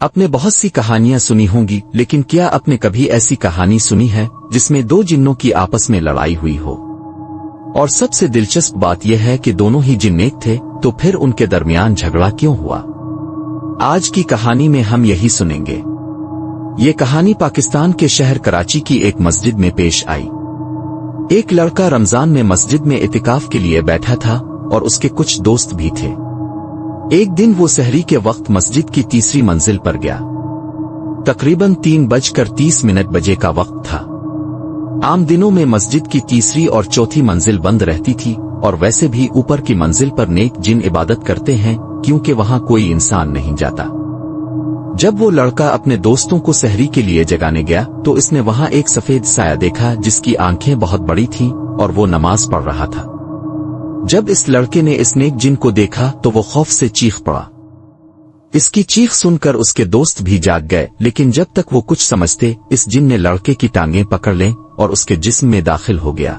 आपने बहुत सी कहानियां सुनी होंगी, लेकिन क्या आपने कभी ऐसी कहानी सुनी है जिसमें दो जिन्नों की आपस में लड़ाई हुई हो? और सबसे दिलचस्प बात यह है कि दोनों ही जिन नेक थे, तो फिर उनके दरमियान झगड़ा क्यों हुआ? आज की कहानी में हम यही सुनेंगे। ये कहानी पाकिस्तान के शहर कराची की एक मस्जिद में पेश आई। एक लड़का रमजान में मस्जिद में इतिकाफ के लिए बैठा था और उसके कुछ दोस्त भी थे। एक दिन वो सहरी के वक्त मस्जिद की तीसरी मंजिल पर गया। तकरीबन 3:30 बजे का वक्त था। आम दिनों में मस्जिद की तीसरी और चौथी मंजिल बंद रहती थी, और वैसे भी ऊपर की मंजिल पर नेक जिन इबादत करते हैं, क्योंकि वहां कोई इंसान नहीं जाता। जब वो लड़का अपने दोस्तों को सहरी के लिए जगाने गया, तो इसने वहां एक सफेद साया देखा जिसकी आंखें बहुत बड़ी थीं और वो नमाज पढ़ रहा था। जब इस लड़के ने इस नेक जिन को देखा तो वो खौफ से चीख पड़ा। इसकी चीख सुनकर उसके दोस्त भी जाग गए, लेकिन जब तक वो कुछ समझते, इस जिन ने लड़के की टांगें पकड़ लें और उसके जिस्म में दाखिल हो गया।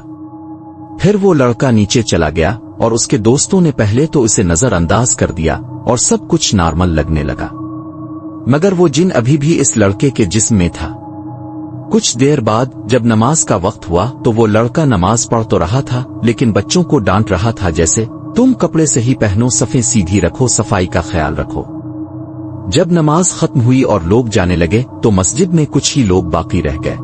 फिर वो लड़का नीचे चला गया और उसके दोस्तों ने पहले तो इसे नजरअंदाज कर दिया और सब कुछ नॉर्मल लगने लगा, मगर वो जिन अभी भी इस लड़के के जिस्म में था। कुछ देर बाद जब नमाज का वक्त हुआ तो वो लड़का नमाज पढ़ तो रहा था, लेकिन बच्चों को डांट रहा था, जैसे तुम कपड़े सही पहनो, सफ़ें सीधी रखो, सफाई का ख्याल रखो। जब नमाज खत्म हुई और लोग जाने लगे तो मस्जिद में कुछ ही लोग बाकी रह गए।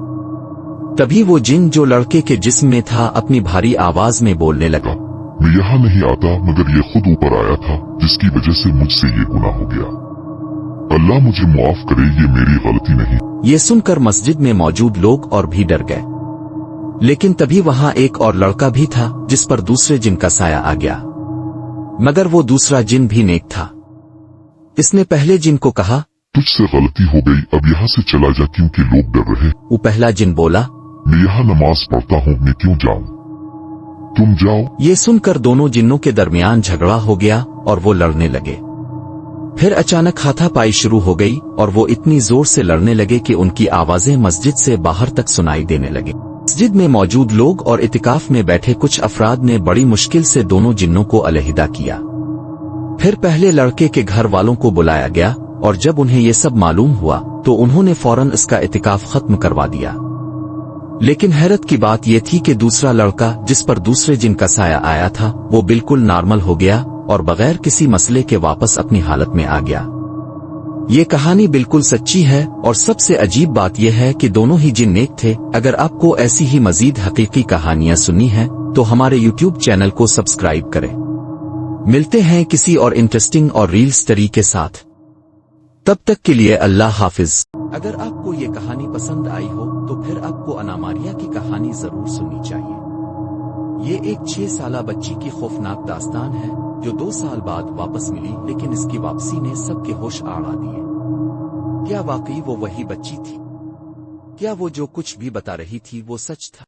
तभी वो जिन जो लड़के के जिस्म में था अपनी भारी आवाज में बोलने लगा, मैं यहाँ नहीं आता, मगर ये खुद ऊपर आया था, जिसकी वजह से मुझसे ये गुनाह हो गया। अल्लाह मुझे माफ करे, ये मेरी गलती नहीं। ये सुनकर मस्जिद में मौजूद लोग और भी डर गए। लेकिन तभी वहां एक और लड़का भी था जिस पर दूसरे जिन का साया आ गया, मगर वो दूसरा जिन भी नेक था। इसने पहले जिन को कहा, तुझसे गलती हो गई, अब यहाँ से चला जा, क्योंकि लोग डर रहे। वो पहला जिन बोला, मैं यहाँ नमाज पढ़ता हूँ, मैं क्यों जाऊँ, तुम जाओ। ये सुनकर दोनों जिन्नों के दरमियान झगड़ा हो गया और वो लड़ने लगे। फिर अचानक हाथापाई शुरू हो गई और वो इतनी जोर से लड़ने लगे कि उनकी आवाजें मस्जिद से बाहर तक सुनाई देने लगे। मस्जिद में मौजूद लोग और इतिकाफ में बैठे कुछ अफराद ने बड़ी मुश्किल से दोनों जिन्नों को अलहदा किया। फिर पहले लड़के के घर वालों को बुलाया गया, और जब उन्हें ये सब मालूम हुआ तो उन्होंने फौरन इसका इतिकाफ खत्म करवा दिया। लेकिन हैरत की बात यह थी कि दूसरा लड़का जिस पर दूसरे जिन का साया आया था, वो बिल्कुल नॉर्मल हो गया और बगैर किसी मसले के वापस अपनी हालत में आ गया। ये कहानी बिल्कुल सच्ची है, और सबसे अजीब बात यह है कि दोनों ही जिन नेक थे। अगर आपको ऐसी ही मजीद हकीकी कहानियां सुननी है तो हमारे YouTube चैनल को सब्सक्राइब करें। मिलते हैं किसी और इंटरेस्टिंग और रील स्टोरी के साथ। तब तक के लिए अल्लाह हाफिज। अगर आपको ये कहानी पसंद आई हो तो फिर आपको अनामारिया की कहानी जरूर सुननी चाहिए। ये एक 6 साला बच्ची की खौफनाक दास्तान है जो 2 साल बाद वापस मिली, लेकिन इसकी वापसी ने सबके होश आड़ा दिए। क्या वाकई वो वही बच्ची थी? क्या वो जो कुछ भी बता रही थी वो सच था?